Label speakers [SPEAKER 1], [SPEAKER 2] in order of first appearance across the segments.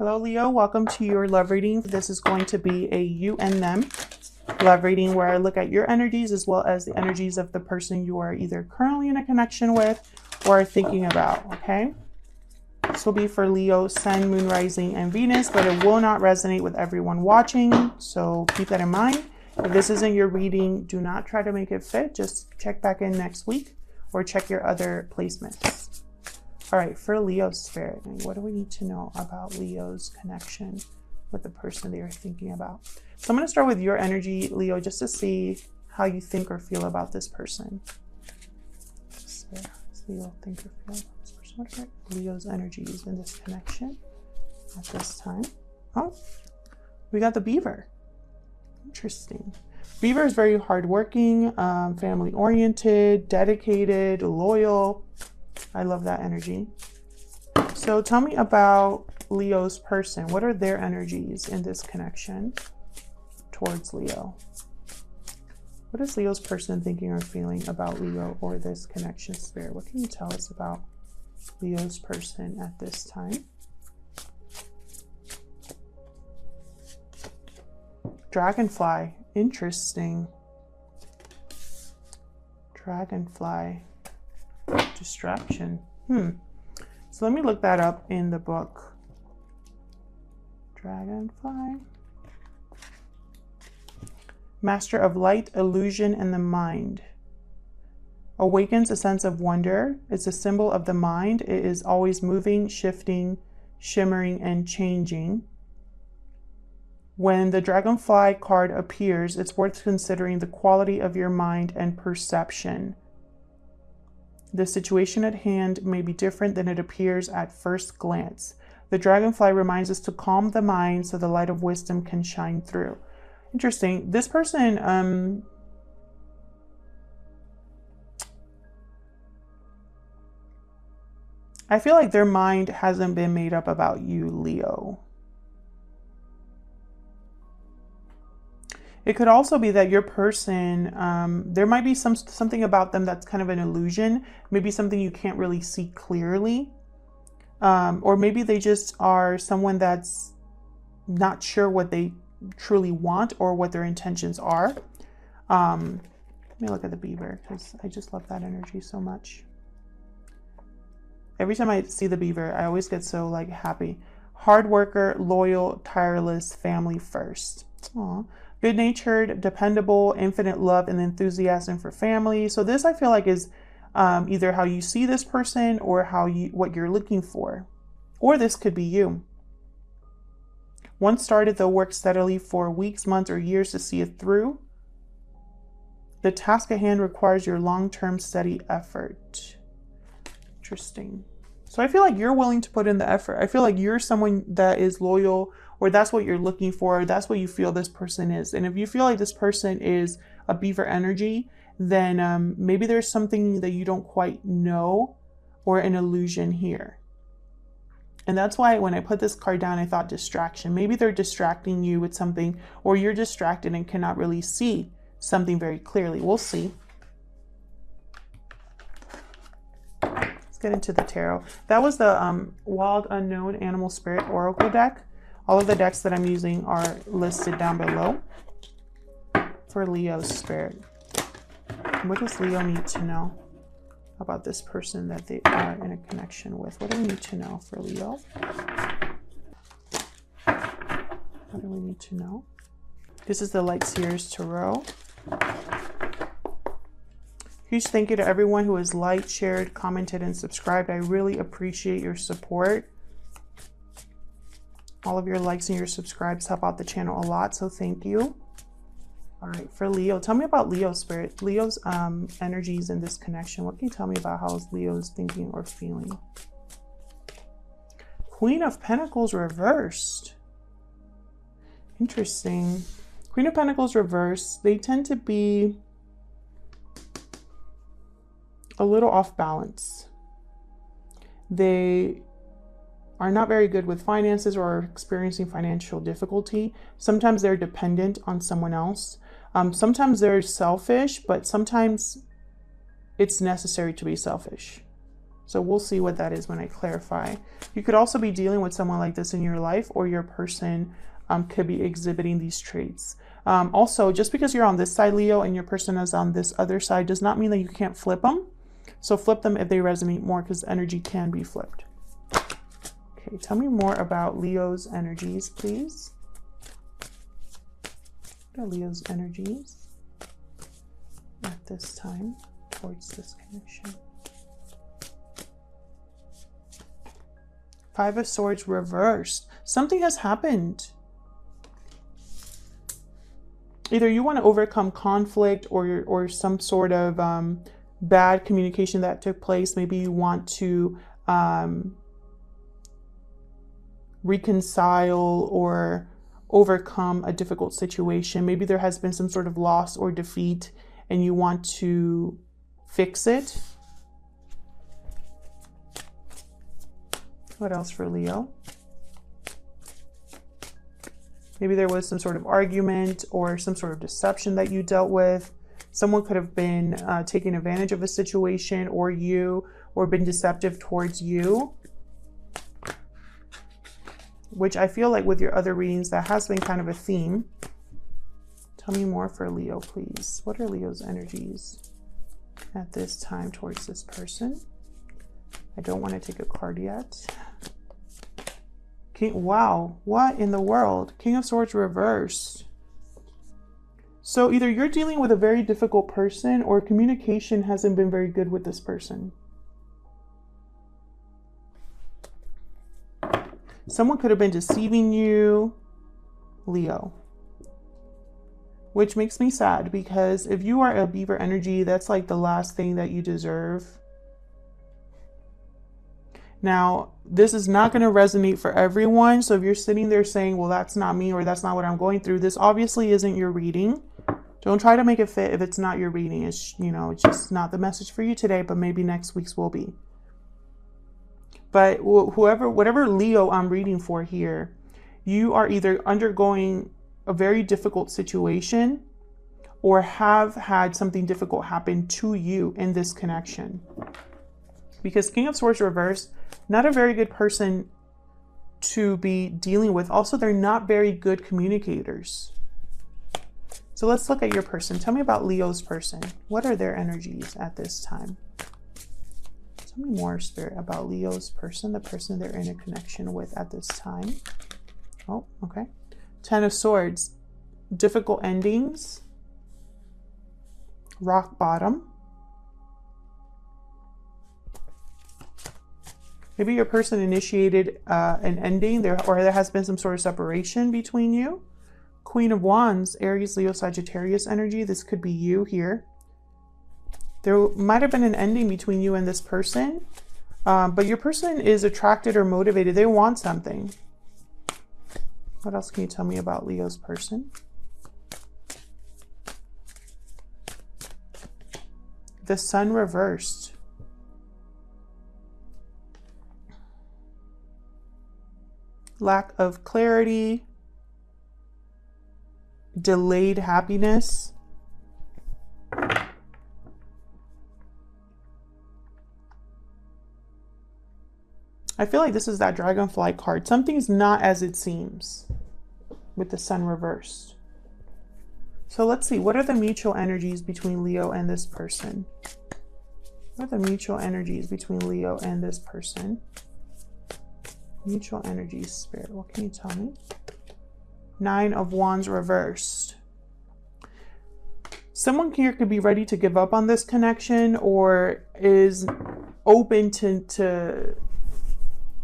[SPEAKER 1] Hello, Leo. Welcome to your love reading. This is going to be a you and them love reading where I look at your energies as well as the energies of the person you are either currently in a connection with or are thinking about, okay? This will be for Leo, Sun, Moon, Rising, and Venus, but it will not resonate with everyone watching, so keep that in mind. If this isn't your reading, do not try to make it fit. Just check back in next week or check your other placements. All right, for Leo spirit, what do we need to know about Leo's connection with the person they are thinking about? So I'm going to start with your energy, Leo, just to see how you think or feel about this person. So, how does Leo think or feel about this person? What are Leo's energies in this connection at this time? Oh, we got the beaver. Interesting. Beaver is very hardworking, family-oriented, dedicated, loyal. I love that energy. So tell me about Leo's person. What are their energies in this connection towards Leo? What is Leo's person thinking or feeling about Leo or this connection spirit? What can you tell us about Leo's person at this time? Dragonfly. Interesting. Dragonfly. Distraction. So let me look that up in the book. Dragonfly. Master of light, illusion, and the mind. Awakens a sense of wonder. It's a symbol of the mind. It is always moving, shifting, shimmering, and changing. When the dragonfly card appears, it's worth considering the quality of your mind and perception. The situation at hand may be different than it appears at first glance. The dragonfly reminds us to calm the mind so the light of wisdom can shine through. Interesting. This person, I feel like their mind hasn't been made up about you, Leo. It could also be that your person, there might be something about them that's kind of an illusion, maybe something you can't really see clearly, or maybe they just are someone that's not sure what they truly want or what their intentions are. Let me look at the beaver because I just love that energy so much. Every time I see the beaver, I always get so like happy. Hard worker, loyal, tireless, family first. Aww. Good-natured, dependable, infinite love and enthusiasm for family. So this I feel like is either how you see this person or what you're looking for. Or this could be you. Once started, they'll work steadily for weeks, months, or years to see it through. The task at hand requires your long-term steady effort. Interesting. So I feel like you're willing to put in the effort. I feel like you're someone that is loyal, or that's what you're looking for. That's what you feel this person is. And if you feel like this person is a beaver energy, then maybe there's something that you don't quite know or an illusion here. And that's why when I put this card down, I thought distraction. Maybe they're distracting you with something, or you're distracted and cannot really see something very clearly. We'll see. Let's get into the tarot. That was the Wild Unknown Animal Spirit Oracle deck. All of the decks that I'm using are listed down below for Leo's spirit. What does Leo need to know about this person that they are in a connection with? What do we need to know for Leo? What do we need to know? This is the Light Seers Tarot. Huge thank you to everyone who has liked, shared, commented, and subscribed. I really appreciate your support. All of your likes and your subscribes help out the channel a lot, so thank you. All right, for Leo, tell me about Leo's spirit. Leo's energies in this connection. What can you tell me about how Leo's thinking or feeling? Queen of Pentacles reversed. Interesting. Queen of Pentacles reversed. They tend to be a little off balance. They are not very good with finances or are experiencing financial difficulty. Sometimes they're dependent on someone else. Sometimes they're selfish, but sometimes it's necessary to be selfish. So we'll see what that is when I clarify. You could also be dealing with someone like this in your life, or your person could be exhibiting these traits. Also, just because you're on this side, Leo, and your person is on this other side does not mean that you can't flip them. So flip them if they resonate more, because energy can be flipped. Okay, tell me more about Leo's energies, please. What are Leo's energies at this time towards this connection? Five of Swords reversed. Something has happened. Either you want to overcome conflict or some sort of bad communication that took place. Maybe you want to reconcile or overcome a difficult situation. Maybe there has been some sort of loss or defeat and you want to fix it. What else for Leo? Maybe there was some sort of argument or some sort of deception that you dealt with. Someone could have been taking advantage of a situation or been deceptive towards you. Which I feel like with your other readings, that has been kind of a theme. Tell me more for Leo, please. What are Leo's energies at this time towards this person? I don't want to take a card yet. Wow, what in the world? King of Swords reversed. So either you're dealing with a very difficult person or communication hasn't been very good with this person. Someone could have been deceiving you, Leo. Which makes me sad, because if you are a Beaver energy, that's like the last thing that you deserve. Now, this is not going to resonate for everyone. So if you're sitting there saying, well, that's not me, or that's not what I'm going through, this obviously isn't your reading. Don't try to make it fit if it's not your reading. It's, it's just not the message for you today, but maybe next week's will be. But whatever Leo I'm reading for here, you are either undergoing a very difficult situation or have had something difficult happen to you in this connection. Because King of Swords reversed, not a very good person to be dealing with. Also, they're not very good communicators. So let's look at your person. Tell me about Leo's person. What are their energies at this time? Tell me more, Spirit, about Leo's person, the person they're in a connection with at this time. Oh, okay. Ten of Swords. Difficult endings. Rock bottom. Maybe your person initiated an ending or there has been some sort of separation between you. Queen of Wands, Aries, Leo, Sagittarius energy. This could be you here. There might have been an ending between you and this person, but your person is attracted or motivated. They want something. What else can you tell me about Leo's person? The Sun reversed. Lack of clarity. Delayed happiness. I feel like this is that dragonfly card. Something's not as it seems with the Sun reversed. So let's see. What are the mutual energies between Leo and this person? What are the mutual energies between Leo and this person? Mutual energies, Spirit. What can you tell me? Nine of Wands reversed. Someone here could be ready to give up on this connection or is open to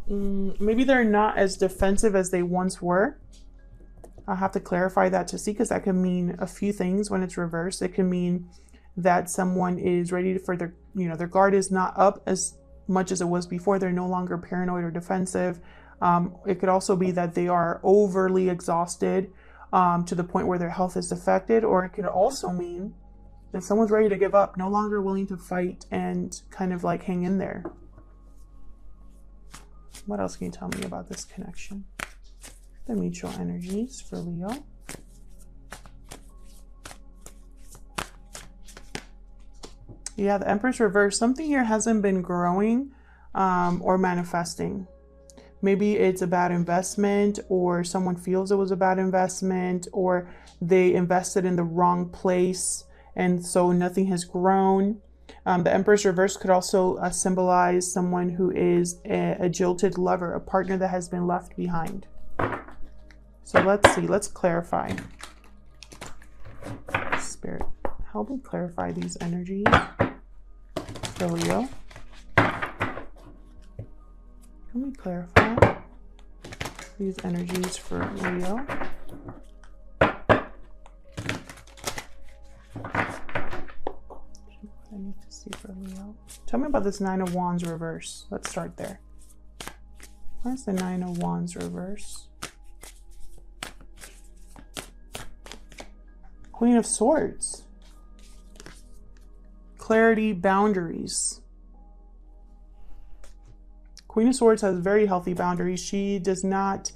[SPEAKER 1] maybe they're not as defensive as they once were. I'll have to clarify that to see, because that can mean a few things when it's reversed. It can mean that someone is ready for their guard is not up as much as it was before. They're no longer paranoid or defensive. It could also be that they are overly exhausted to the point where their health is affected, or it could also mean that someone's ready to give up, no longer willing to fight and kind of like hang in there. What else can you tell me about this connection? The mutual energies for Leo. Yeah, the Empress reversed. Something here hasn't been growing. or manifesting. Maybe it's a bad investment, or someone feels it was a bad investment, or they invested in the wrong place and so nothing has grown. The Empress reverse could also symbolize someone who is a jilted lover, a partner that has been left behind. So let's see, let's clarify. Spirit, help me clarify these energies for Leo. Help me clarify these energies for Leo. I need to see for Leo. Tell me about this Nine of Wands reverse. Let's start there. Why is the Nine of Wands reverse? Queen of Swords. Clarity, boundaries. Queen of Swords has very healthy boundaries. She does not,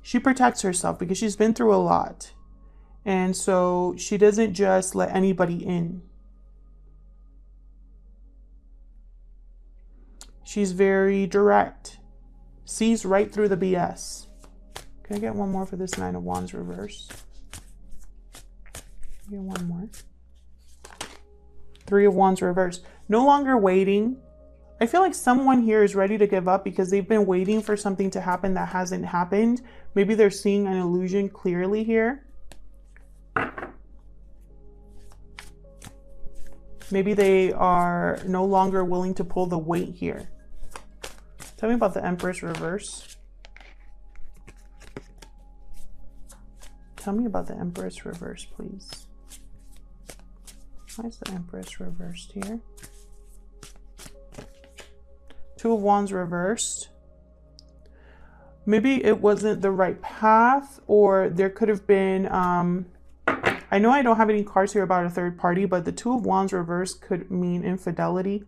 [SPEAKER 1] she protects herself because she's been through a lot. And so she doesn't just let anybody in. She's very direct, sees right through the BS. Can I get one more for this Nine of Wands reverse? Get one more. Three of Wands reverse. No longer waiting. I feel like someone here is ready to give up because they've been waiting for something to happen that hasn't happened. Maybe they're seeing an illusion clearly here. Maybe they are no longer willing to pull the weight here. Tell me about the Empress reverse. Tell me about the Empress reverse, please. Why is the Empress reversed here? Two of Wands reversed. Maybe it wasn't the right path, or there could have been, I know I don't have any cards here about a third party, but the Two of Wands reversed could mean infidelity.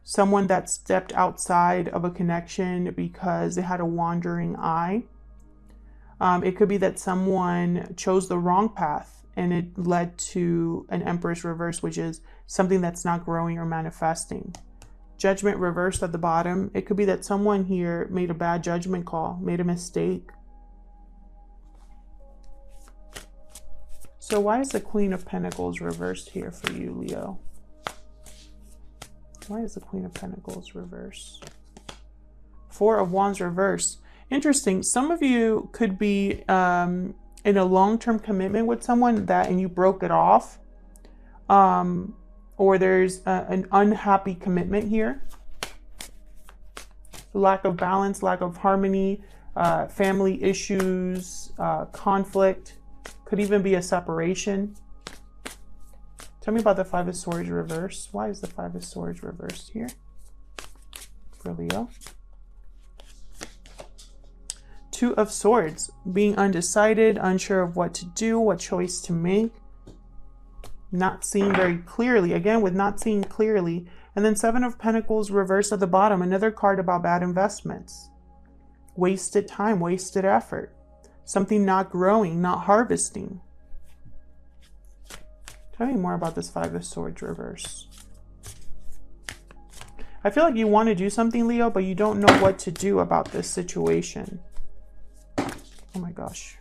[SPEAKER 1] Someone that stepped outside of a connection because they had a wandering eye. It could be that someone chose the wrong path and it led to an Empress reverse, which is something that's not growing or manifesting. Judgment reversed at the bottom. It could be that someone here made a bad judgment call, made a mistake. So why is the Queen of Pentacles reversed here for you, Leo? Why is the Queen of Pentacles reversed? Four of Wands reversed. Interesting. Some of you could be in a long-term commitment with someone and you broke it off. Or there's an unhappy commitment here. Lack of balance, lack of harmony, family issues, conflict. Could even be a separation. Tell me about the Five of Swords reverse. Why is the Five of Swords reversed here for Leo? Two of Swords, being undecided, unsure of what to do, what choice to make. Not seeing very clearly. Again, with not seeing clearly. And then Seven of Pentacles reversed at the bottom. Another card about bad investments. Wasted time, wasted effort. Something not growing, not harvesting. Tell me more about this Five of Swords reverse. I feel like you want to do something, Leo, but you don't know what to do about this situation. Oh my gosh.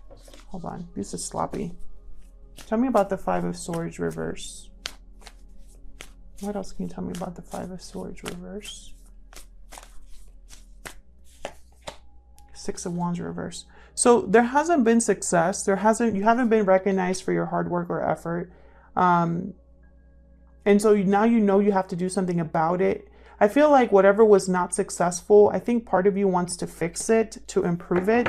[SPEAKER 1] Hold on. This is sloppy. Tell me about the Five of Swords reverse. What else can you tell me about the Five of Swords reverse? Six of Wands reverse. So there hasn't been success. You haven't been recognized for your hard work or effort. And so now you know you have to do something about it. I feel like whatever was not successful, I think part of you wants to fix it, to improve it.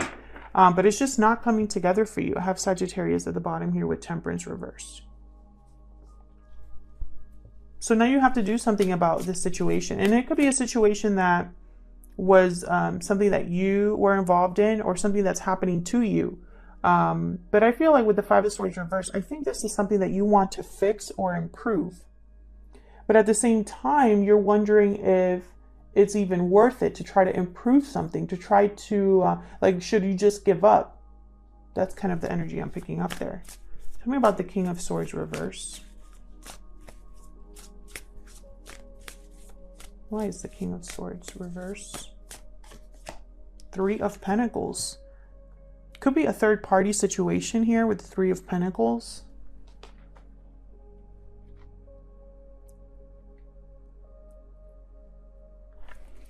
[SPEAKER 1] But it's just not coming together for you. I have Sagittarius at the bottom here with Temperance reversed. So now you have to do something about this situation. And it could be a situation that was something that you were involved in or something that's happening to you. But I feel like with the Five of Swords reversed, I think this is something that you want to fix or improve. But at the same time, you're wondering if it's even worth it to try to improve something, to try to, should you just give up? That's kind of the energy I'm picking up there. Tell me about the King of Swords reverse. Why is the King of Swords reverse? Three of Pentacles. Could be a third party situation here with the Three of Pentacles.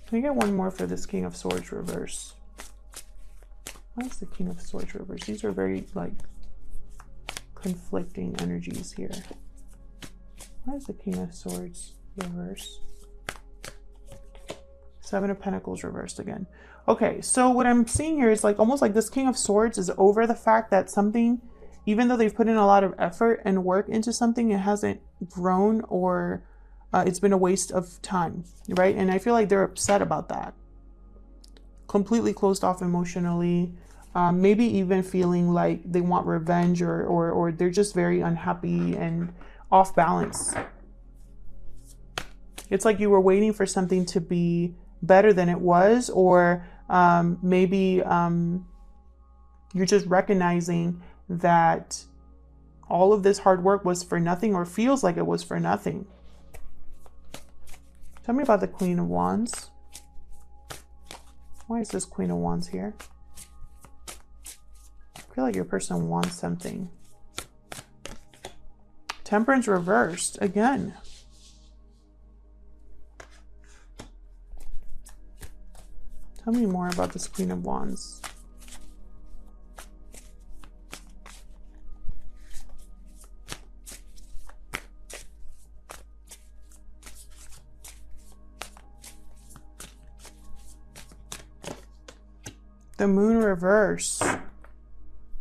[SPEAKER 1] Can we get one more for this King of Swords reverse? Why is the King of Swords reverse? These are very, like, conflicting energies here. Why is the King of Swords reverse? Seven of Pentacles reversed again. Okay, so what I'm seeing here is like almost like this King of Swords is over the fact that something, even though they've put in a lot of effort and work into something, it hasn't grown, or it's been a waste of time, right? And I feel like they're upset about that. Completely closed off emotionally, maybe even feeling like they want revenge, or they're just very unhappy and off balance. It's like you were waiting for something to be better than it was, or maybe you're just recognizing that all of this hard work was for nothing, or feels like it was for nothing. Tell me about the Queen of Wands. Why is this Queen of Wands here? I feel like your person wants something. Temperance reversed again. Tell me more about this Queen of Wands. The Moon reverse.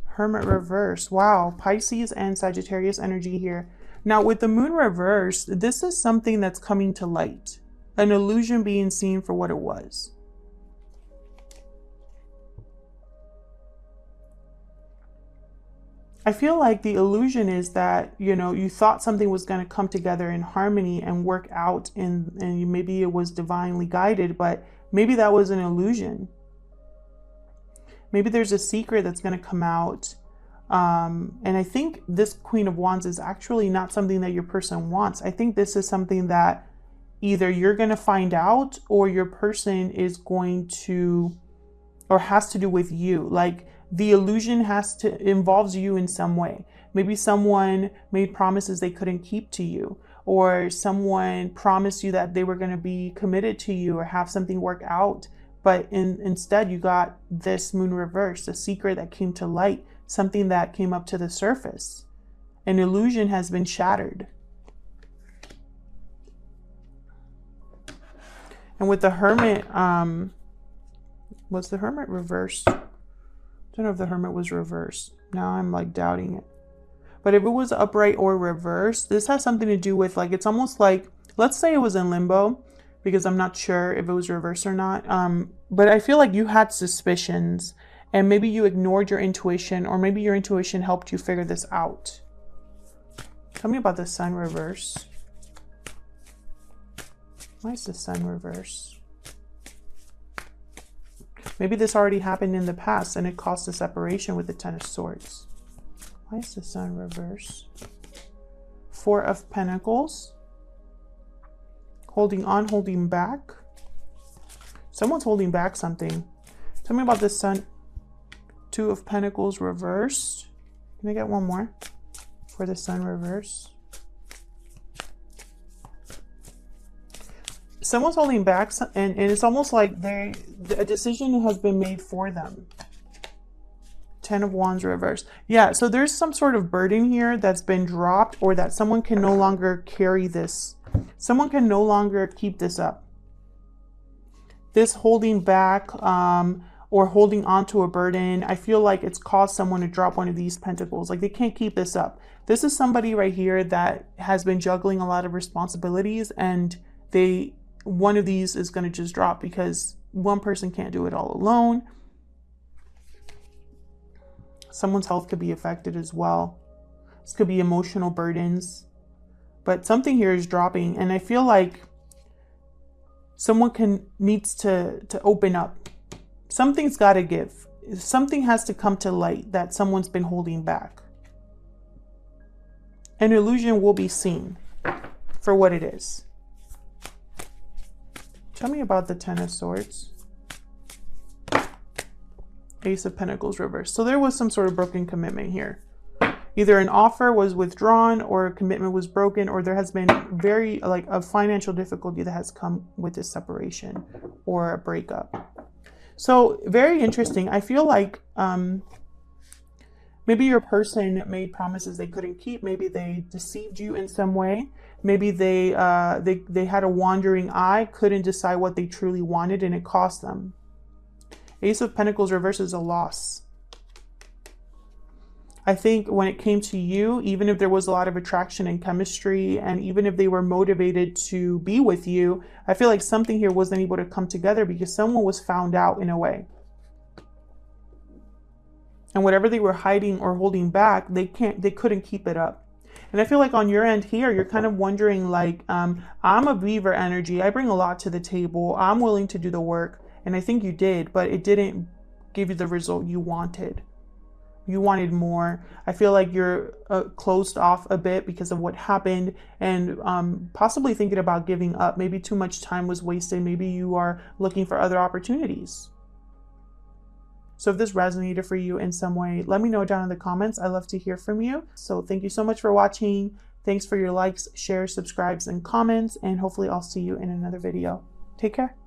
[SPEAKER 1] Hermit reverse. Wow, Pisces and Sagittarius energy here. Now with the Moon reverse, this is something that's coming to light. An illusion being seen for what it was. I feel like the illusion is that, you know, you thought something was going to come together in harmony and work out, and maybe it was divinely guided, but maybe that was an illusion. Maybe there's a secret that's going to come out. And I think this Queen of Wands is actually not something that your person wants. I think this is something that either you're going to find out, or your person is going to, or has to do with you. Like the illusion involves you in some way. Maybe someone made promises they couldn't keep to you, or someone promised you that they were going to be committed to you or have something work out. But instead you got this Moon reverse, a secret that came to light, something that came up to the surface. An illusion has been shattered. And with the Hermit, was the Hermit reversed? I don't know if the Hermit was reversed. Now I'm like doubting it. But if it was upright or reversed, this has something to do with, like, it's almost like, let's say it was in limbo, because I'm not sure if it was reversed or not. But I feel like you had suspicions, and maybe you ignored your intuition, or maybe your intuition helped you figure this out. Tell me about the Sun reverse. Why is the Sun reverse? Maybe this already happened in the past and it caused a separation with the Ten of Swords. Why is the Sun reverse? Four of Pentacles. Holding on, holding back. Someone's holding back something. Tell me about this Sun. Two of Pentacles reversed. Can I get one more for the Sun reverse? Someone's holding back, and it's almost like a decision has been made for them. Ten of Wands reversed. Yeah, so there's some sort of burden here that's been dropped, or that someone can no longer carry this. Someone can no longer keep this up. This holding back or holding on to a burden, I feel like it's caused someone to drop one of these pentacles. Like they can't keep this up. This is somebody right here that has been juggling a lot of responsibilities, and one of these is going to just drop because one person can't do it all alone. Someone's health could be affected as well. This could be emotional burdens. But something here is dropping, and I feel like someone needs to open up. Something's got to give. Something has to come to light that someone's been holding back. An illusion will be seen for what it is. Tell me about the Ten of Swords. Ace of Pentacles reversed. So there was some sort of broken commitment here. Either an offer was withdrawn or a commitment was broken, or there has been very like a financial difficulty that has come with this separation or a breakup. So very interesting. I feel like maybe your person made promises they couldn't keep. Maybe they deceived you in some way. Maybe they had a wandering eye, couldn't decide what they truly wanted, and it cost them. Ace of Pentacles reverses a loss. I think when it came to you, even if there was a lot of attraction and chemistry, and even if they were motivated to be with you, I feel like something here wasn't able to come together because someone was found out in a way. And whatever they were hiding or holding back, they couldn't keep it up. And I feel like on your end here, you're kind of wondering like, I'm a Beaver energy. I bring a lot to the table. I'm willing to do the work. And I think you did, but it didn't give you the result you wanted. You wanted more. I feel like you're closed off a bit because of what happened, and possibly thinking about giving up. Maybe too much time was wasted. Maybe you are looking for other opportunities. So if this resonated for you in some way, let me know down in the comments. I love to hear from you. So thank you so much for watching. Thanks for your likes, shares, subscribes, and comments. And hopefully I'll see you in another video. Take care.